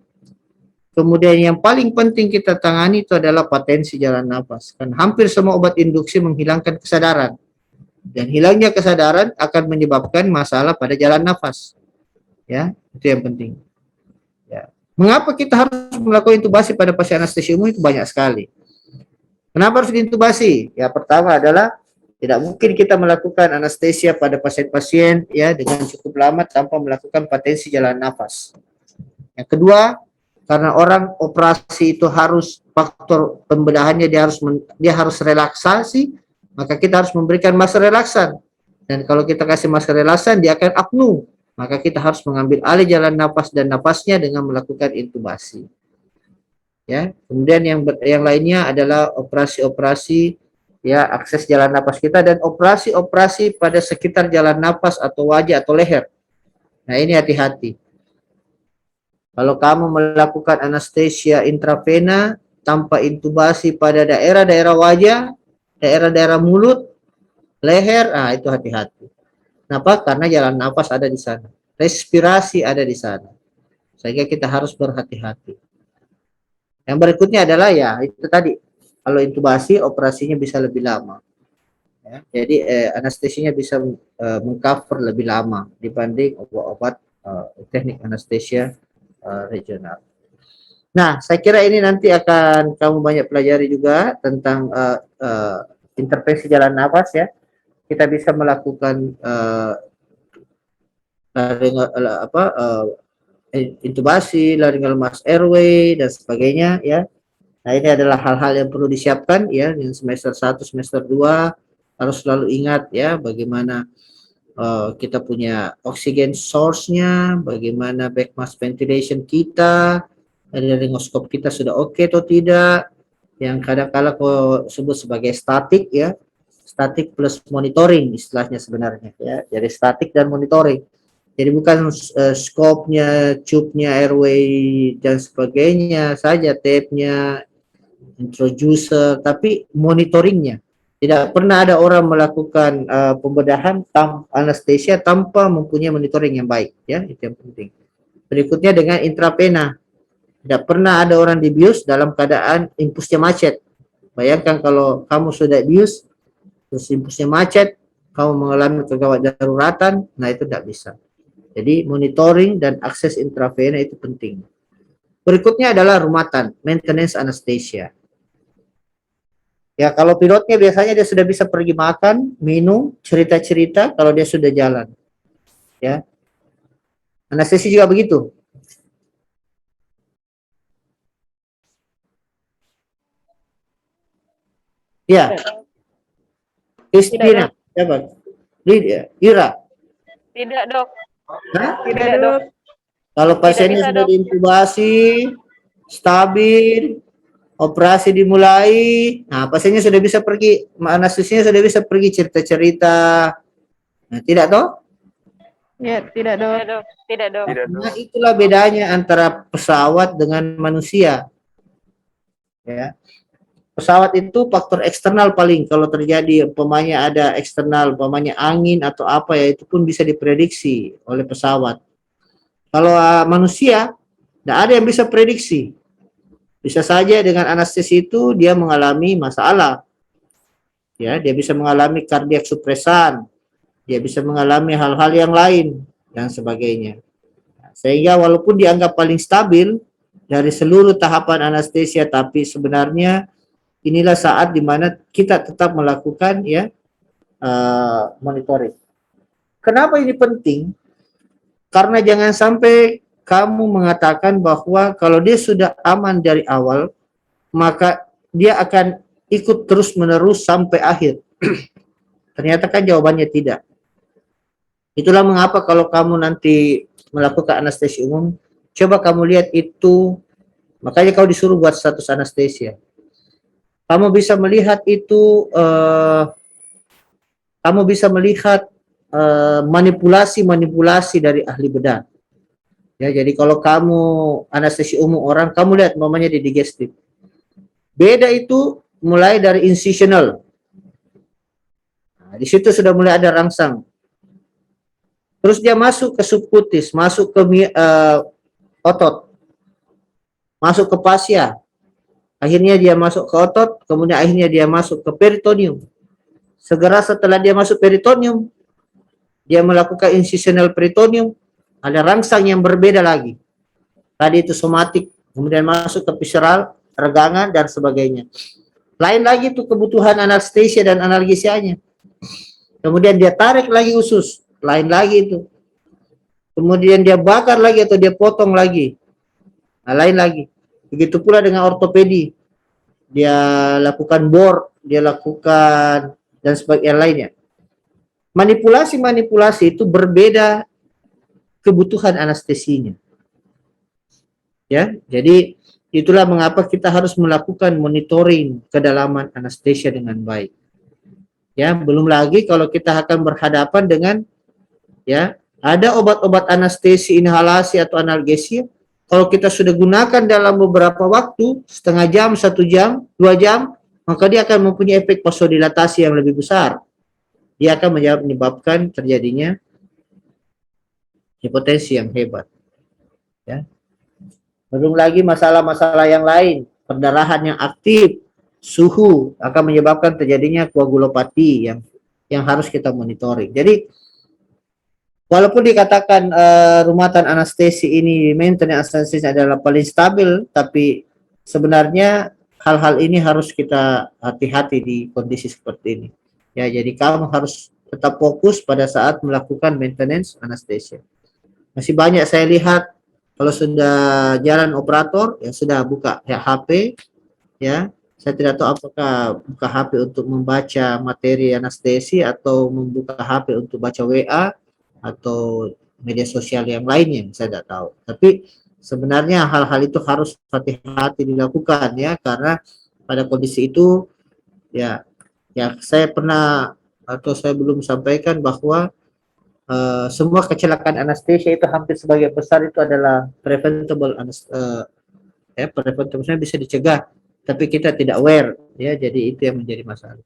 Kemudian yang paling penting kita tangani itu adalah potensi jalan nafas. Kan hampir semua obat induksi menghilangkan kesadaran. Dan hilangnya kesadaran akan menyebabkan masalah pada jalan nafas. Ya, itu yang penting. Ya. Mengapa kita harus melakukan intubasi pada pasien anestesi umum itu banyak sekali. Kenapa harus diintubasi? Ya, pertama adalah tidak mungkin kita melakukan anestesia pada pasien-pasien ya dengan cukup lama tanpa melakukan potensi jalan nafas. Yang kedua, karena orang operasi itu harus faktor pembedahannya dia harus relaksasi, maka kita harus memberikan masa relaksan. Dan kalau kita kasih masa relaksan, dia akan apnu. Maka kita harus mengambil alih jalan napas dan napasnya dengan melakukan intubasi. Ya, kemudian yang lainnya adalah operasi-operasi ya akses jalan napas kita dan operasi-operasi pada sekitar jalan napas atau wajah atau leher. Nah, ini hati-hati. Kalau kamu melakukan anestesia intravena tanpa intubasi pada daerah-daerah wajah, daerah-daerah mulut, leher, nah itu hati-hati. Kenapa? Karena jalan nafas ada di sana. Respirasi ada di sana. Sehingga kita harus berhati-hati. Yang berikutnya adalah ya itu tadi. Kalau intubasi, operasinya bisa lebih lama. Ya, jadi anestesinya bisa mengcover lebih lama dibanding obat-obat teknik anestesia regional. Nah, saya kira ini nanti akan kamu banyak pelajari juga tentang intervensi jalan nafas ya. Kita bisa melakukan intubasi, laryngeal mask airway dan sebagainya ya. Nah, ini adalah hal-hal yang perlu disiapkan ya di semester 1, semester 2 harus selalu ingat ya bagaimana kita punya oksigen source-nya, bagaimana back mask ventilation kita, laryngoskop kita sudah oke atau tidak, yang kadang-kala kau sebut sebagai statik ya, statik plus monitoring istilahnya sebenarnya ya, jadi statik dan monitoring. Jadi bukan scope-nya, tube-nya, airway dan sebagainya saja, tape-nya, introducer, tapi monitoringnya. Tidak pernah ada orang melakukan pembedahan anestesia tanpa mempunyai monitoring yang baik, ya itu yang penting. Berikutnya dengan intravena, tidak pernah ada orang dibius dalam keadaan impulsnya macet. Bayangkan kalau kamu sudah bius, terus impulsnya macet, kamu mengalami kegawat daruratan, nah itu tidak bisa. Jadi monitoring dan akses intravena itu penting. Berikutnya adalah rumatan, maintenance anesthesia. Ya, kalau pilotnya biasanya dia sudah bisa pergi makan, minum, cerita-cerita kalau dia sudah jalan. Ya. Anestesi juga begitu. Ya. Kristina, siapa? Lydia, Ira. Tidak, Dok. Hah? Tidak, Dok. Kalau pasiennya bisa, sudah Dok. diintubasi, stabil, operasi dimulai, nah pasiennya sudah bisa pergi, anestesinya sudah bisa pergi cerita-cerita. Nah, tidak toh? Ya, tidak, Dok. Tidak, Dok. Nah, itulah bedanya antara pesawat dengan manusia. Ya. Pesawat itu faktor eksternal paling kalau terjadi umpamanya ada eksternal, umpamanya angin atau apa ya itu pun bisa diprediksi oleh pesawat. Kalau manusia tidak ada yang bisa prediksi. Bisa saja dengan anestesi itu dia mengalami masalah. Ya, dia bisa mengalami kardiak supresan. Dia bisa mengalami hal-hal yang lain dan sebagainya. Sehingga walaupun dianggap paling stabil dari seluruh tahapan anestesia, tapi sebenarnya inilah saat di mana kita tetap melakukan ya monitoring. Kenapa ini penting? Karena jangan sampai kamu mengatakan bahwa kalau dia sudah aman dari awal, maka dia akan ikut terus-menerus sampai akhir. Ternyata kan jawabannya tidak. Itulah mengapa kalau kamu nanti melakukan anestesi umum, coba kamu lihat itu, makanya kau disuruh buat status anestesia. Kamu bisa melihat itu, kamu bisa melihat manipulasi-manipulasi dari ahli bedah. Ya, jadi kalau kamu anestesi umum orang, kamu lihat namanya di digestif. Beda itu mulai dari incisional. Nah, di situ sudah mulai ada rangsang. Terus dia masuk ke subkutis, masuk ke otot. masuk ke fascia, akhirnya dia masuk ke otot, kemudian akhirnya dia masuk ke peritoneum. Segera setelah dia masuk peritoneum, dia melakukan incisional peritoneum, ada rangsang yang berbeda lagi. Tadi itu somatik, kemudian masuk ke visceral, regangan, dan sebagainya. Lain lagi itu kebutuhan anestesia dan analgesianya. Kemudian dia tarik lagi usus, lain lagi itu. Kemudian dia bakar lagi atau dia potong lagi, nah, lain lagi. Begitu pula dengan ortopedi, dia lakukan bor, dia lakukan dan sebagainya lainnya. Manipulasi-manipulasi itu berbeda kebutuhan anestesinya. Ya, jadi itulah mengapa kita harus melakukan monitoring kedalaman anestesia dengan baik. Ya, belum lagi kalau kita akan berhadapan dengan ya, ada obat-obat anestesi, inhalasi atau analgesia. Kalau kita sudah gunakan dalam beberapa waktu, setengah jam, 1 jam, 2 jam, maka dia akan mempunyai efek vasodilatasi yang lebih besar. Dia akan menyebabkan terjadinya hipotensi yang hebat. Ya. Belum lagi masalah-masalah yang lain, perdarahan yang aktif, suhu akan menyebabkan terjadinya koagulopati yang harus kita monitoring. Jadi walaupun dikatakan rumatan anestesi ini, maintenance anestesi adalah paling stabil, tapi sebenarnya hal-hal ini harus kita hati-hati di kondisi seperti ini. Ya, jadi kamu harus tetap fokus pada saat melakukan maintenance anestesi. Masih banyak saya lihat kalau sudah jalan operator ya sudah buka ya HP ya. Saya tidak tahu apakah buka HP untuk membaca materi anestesi atau membuka HP untuk baca WA atau media sosial yang lainnya, saya tidak tahu. Tapi sebenarnya hal-hal itu harus hati-hati dilakukan ya, karena pada kondisi itu ya saya pernah atau saya belum sampaikan bahwa semua kecelakaan anestesia itu hampir sebagian besar itu adalah preventable, preventable bisa dicegah, tapi kita tidak aware ya, jadi itu yang menjadi masalah.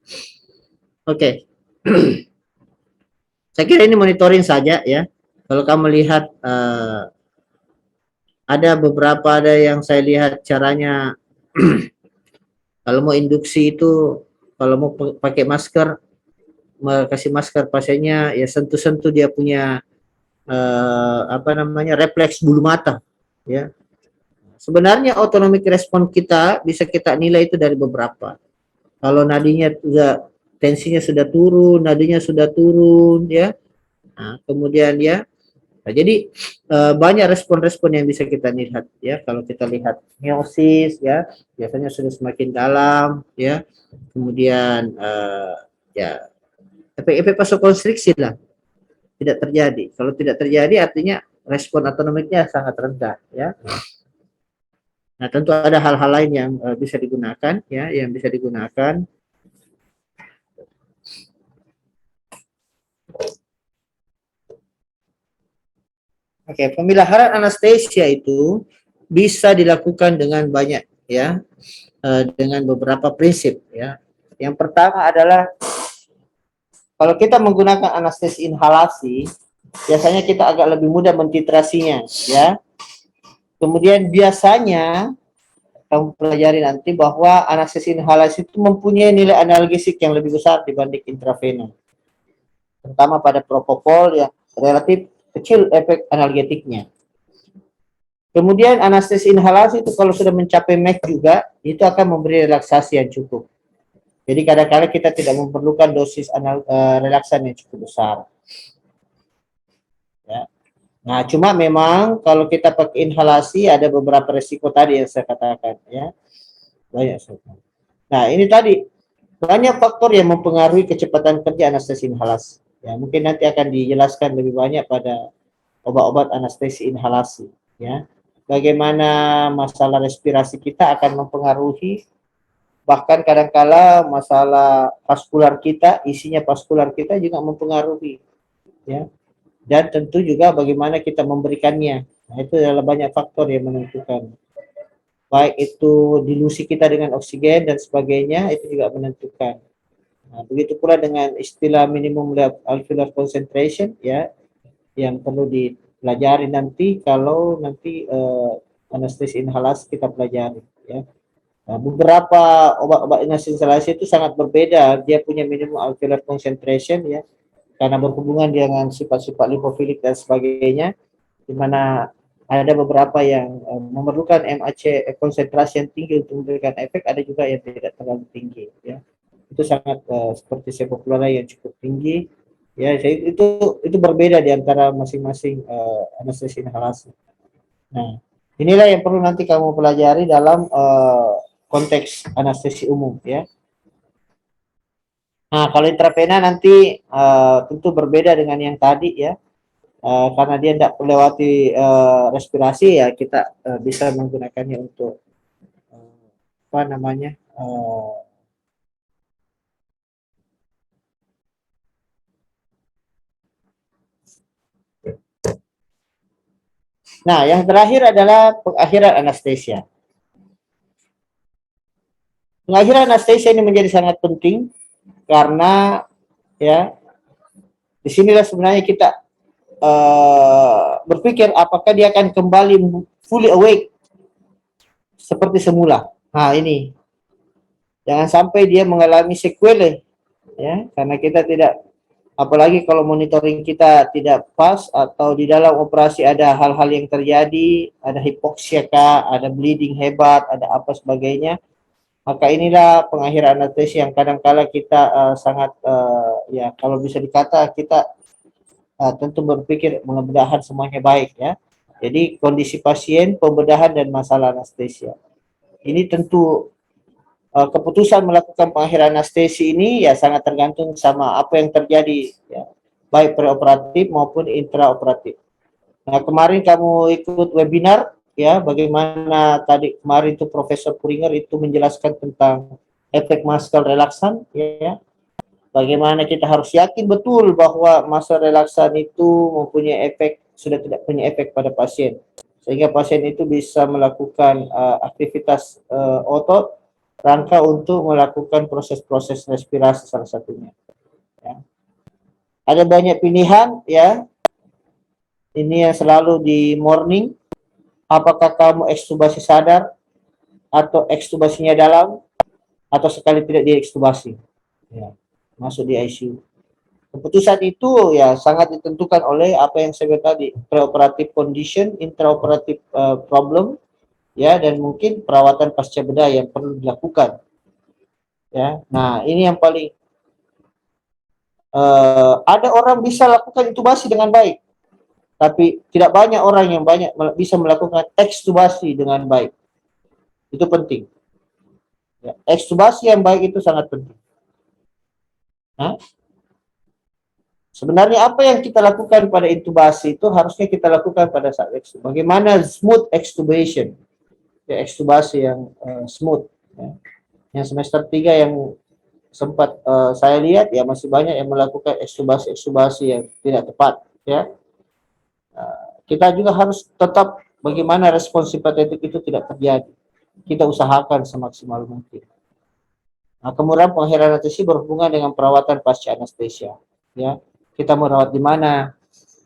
Oke. Saya kira ini monitoring saja ya. Kalau kamu lihat ada beberapa yang saya lihat caranya kalau mau induksi itu, kalau mau pakai masker, kasih masker pasiennya ya sentuh-sentuh dia punya refleks bulu mata ya. Sebenarnya autonomic respon kita bisa kita nilai itu dari beberapa. Kalau nadinya juga tensinya sudah turun, nadinya sudah turun ya. Nah, kemudian ya, nah, jadi banyak respon-respon yang bisa kita lihat ya. Kalau kita lihat miosis ya, biasanya sudah semakin dalam ya. Kemudian ya efek-efek vasokonstriksi lah tidak terjadi. Kalau tidak terjadi artinya respon autonomiknya sangat rendah ya. Nah, tentu ada hal-hal lain yang bisa digunakan ya, yang bisa digunakan. Oke, pemilihan anestesia itu bisa dilakukan dengan banyak ya, dengan beberapa prinsip ya. Yang pertama adalah kalau kita menggunakan anestesi inhalasi, biasanya kita agak lebih mudah mentitrasinya ya. Kemudian biasanya kamu pelajari nanti bahwa anestesi inhalasi itu mempunyai nilai analgesik yang lebih besar dibanding intravena. Terutama pada propofol yang relatif kecil efek analgetiknya. Kemudian anestesi inhalasi itu kalau sudah mencapai max juga, itu akan memberi relaksasi yang cukup. Jadi kadang-kadang kita tidak memerlukan dosis relaksan yang cukup besar. Ya. Nah, cuma memang kalau kita pakai inhalasi ada beberapa resiko tadi yang saya katakan ya. Banyak. Nah, ini tadi banyak faktor yang mempengaruhi kecepatan kerja anestesi inhalasi. Ya, mungkin nanti akan dijelaskan lebih banyak pada obat-obat anestesi inhalasi ya. Bagaimana masalah respirasi kita akan mempengaruhi, bahkan kadang-kala masalah vaskular kita, isinya vaskular kita juga mempengaruhi ya. Dan tentu juga bagaimana kita memberikannya. Nah, itu adalah banyak faktor yang menentukan. Baik itu dilusi kita dengan oksigen dan sebagainya, itu juga menentukan. Nah, begitu pula dengan istilah minimum alveolar concentration ya, yang perlu dipelajari nanti kalau nanti anestesi inhalasi kita pelajari ya. Nah, beberapa obat-obat anestesi inhalasi itu sangat berbeda, dia punya minimum alveolar concentration ya, karena berhubungan dengan sifat-sifat lipofilik dan sebagainya, di mana ada beberapa yang memerlukan MAC konsentrasi yang tinggi untuk memberikan efek, ada juga yang tidak terlalu tinggi ya. Itu sangat seperti sevoflurane yang cukup tinggi ya, itu berbeda di antara masing-masing anestesi inhalasi. Nah, inilah yang perlu nanti kamu pelajari dalam konteks anestesi umum ya. Nah, kalau intravena nanti tentu berbeda dengan yang tadi ya, karena dia tidak melewati respirasi ya, kita bisa menggunakannya untuk apa namanya nah, yang terakhir adalah pengakhiran anestesia. Pengakhiran anestesia ini menjadi sangat penting karena ya disinilah sebenarnya kita berpikir apakah dia akan kembali fully awake seperti semula. Nah, ini jangan sampai dia mengalami sequelae ya, karena kita tidak, apalagi kalau monitoring kita tidak pas atau di dalam operasi ada hal-hal yang terjadi, ada hipoksia kah, ada bleeding hebat, ada apa sebagainya, maka inilah pengakhiran anestesi yang kadang-kala kita sangat ya kalau bisa dikata kita tentu berpikir mudah-mudahan semuanya baik ya. Jadi kondisi pasien, pembedahan dan masalah anestesia. Ini tentu keputusan melakukan pengakhiran anestesi ini ya sangat tergantung sama apa yang terjadi ya, baik preoperatif maupun intraoperatif. Nah, kemarin kamu ikut webinar ya, bagaimana tadi kemarin itu Profesor Puringer itu menjelaskan tentang efek muscle relaksan ya. Bagaimana kita harus yakin betul bahwa muscle relaksan itu mempunyai efek, sudah tidak punya efek pada pasien, sehingga pasien itu bisa melakukan aktivitas otot rangka untuk melakukan proses-proses respirasi salah satunya. Ya. Ada banyak pilihan ya. Ini yang selalu di morning. Apakah kamu ekstubasi sadar atau ekstubasinya dalam atau sekali tidak diekstubasi. Ya. Masuk di ICU. Keputusan itu ya sangat ditentukan oleh apa yang saya bilang tadi, preoperative condition, intraoperative problem, ya, dan mungkin perawatan pasca bedah yang perlu dilakukan. Ya, nah ini yang paling ada orang bisa lakukan intubasi dengan baik, tapi tidak banyak orang yang bisa melakukan ekstubasi dengan baik. Itu penting. Ya, ekstubasi yang baik itu sangat penting. Nah, sebenarnya apa yang kita lakukan pada intubasi itu harusnya kita lakukan pada saat ekstubasi. Bagaimana smooth extubation, ya, ekstubasi yang smooth. Ya. Yang semester 3 yang sempat saya lihat ya masih banyak yang melakukan ekstubasi yang tidak tepat. Ya, kita juga harus tetap bagaimana respons simpatetik itu tidak terjadi. Kita usahakan semaksimal mungkin. Nah, kemudian pengakhiran anestesi berhubungan dengan perawatan pasca anestesia. Ya, kita merawat di mana,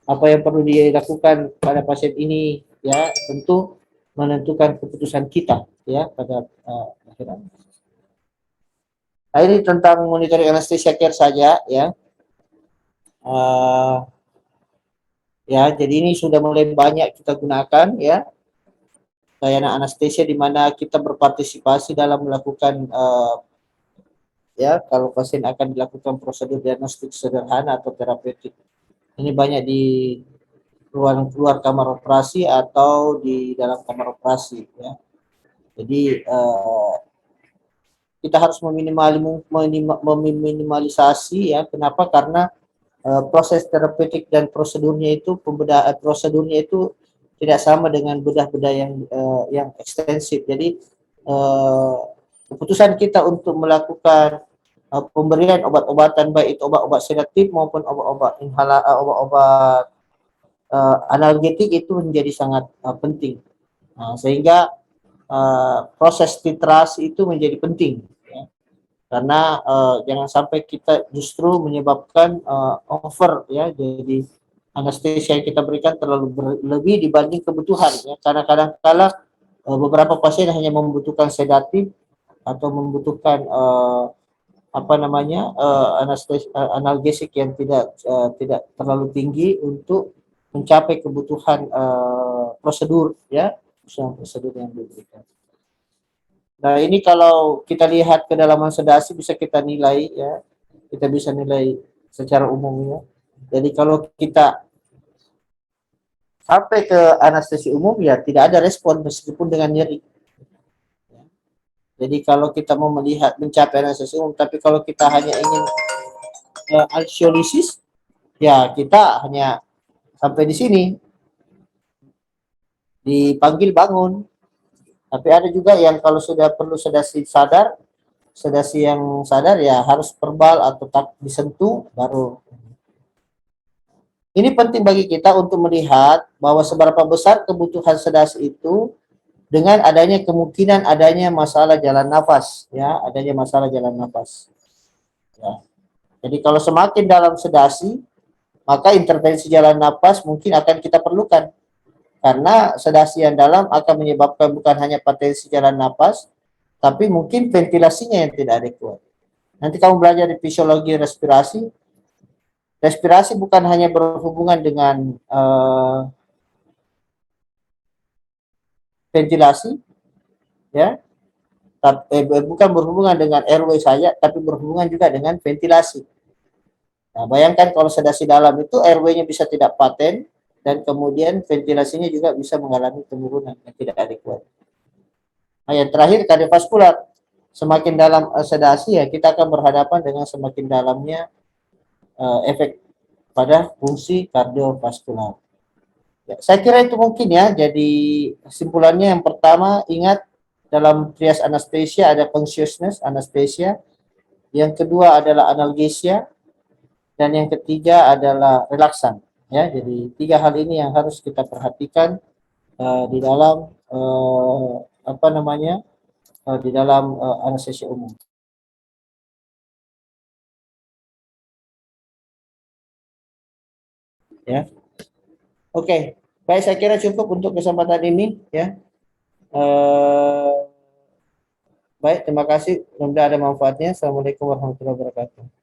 apa yang perlu dilakukan pada pasien ini, ya tentu menentukan keputusan kita ya pada akhiran. Nah, ini tentang monitoring anestesia care saja ya. Ya, jadi ini sudah mulai banyak kita gunakan ya layanan anestesia di mana kita berpartisipasi dalam melakukan ya kalau pasien akan dilakukan prosedur diagnostik sederhana atau terapeutik. Ini banyak di luar kamar operasi atau di dalam kamar operasi ya. Jadi kita harus meminimalisasi ya. Kenapa? Karena proses terapeutik dan prosedurnya itu prosedurnya itu tidak sama dengan bedah-bedah yang ekstensif. Jadi keputusan kita untuk melakukan pemberian obat-obatan baik itu obat-obat sedatif maupun obat-obat obat-obat analgetik itu menjadi sangat penting. Nah, sehingga proses titrasi itu menjadi penting ya. Karena jangan sampai kita justru menyebabkan over ya, jadi anestesia yang kita berikan terlalu berlebih dibanding kebutuhan ya, karena kadang-kala beberapa pasien hanya membutuhkan sedatif atau membutuhkan analgesik yang tidak terlalu tinggi untuk mencapai kebutuhan prosedur ya, prosedur yang diberikan. Nah, ini kalau kita lihat kedalaman sedasi bisa kita nilai ya, kita bisa nilai secara umumnya. Jadi kalau kita sampai ke anestesi umum ya tidak ada respon meskipun dengan nyeri. Jadi kalau kita mau melihat mencapai anestesi umum, tapi kalau kita hanya ingin ansiolisis, ya kita hanya sampai di sini, dipanggil bangun. Tapi ada juga yang kalau sudah perlu sedasi sadar, sedasi yang sadar ya harus verbal atau tak disentuh baru. Ini penting bagi kita untuk melihat bahwa seberapa besar kebutuhan sedasi itu dengan adanya kemungkinan adanya masalah jalan nafas, ya, adanya masalah jalan nafas. Ya. Jadi kalau semakin dalam sedasi, maka intervensi jalan nafas mungkin akan kita perlukan. Karena sedasi yang dalam akan menyebabkan bukan hanya patensi jalan nafas, tapi mungkin ventilasinya yang tidak adekuat. Nanti kamu belajar di fisiologi respirasi, respirasi bukan hanya berhubungan dengan ventilasi, ya, bukan berhubungan dengan airway saja, tapi berhubungan juga dengan ventilasi. Nah, bayangkan kalau sedasi dalam itu airway-nya bisa tidak paten, dan kemudian ventilasinya juga bisa mengalami penurunan yang tidak adekuat. Nah, yang terakhir kardiovaskular. Semakin dalam sedasi ya kita akan berhadapan dengan semakin dalamnya efek pada fungsi kardiovaskular. Ya, saya kira itu mungkin ya. Jadi kesimpulannya yang pertama ingat dalam trias anestesia ada consciousness anesthesia, yang kedua adalah analgesia, dan yang ketiga adalah relaksan. Ya, jadi 3 hal ini yang harus kita perhatikan di dalam di dalam anestesia umum. Ya, oke, baik, saya kira cukup untuk kesempatan ini ya. Baik, terima kasih. Semoga ada manfaatnya. Assalamualaikum warahmatullahi wabarakatuh.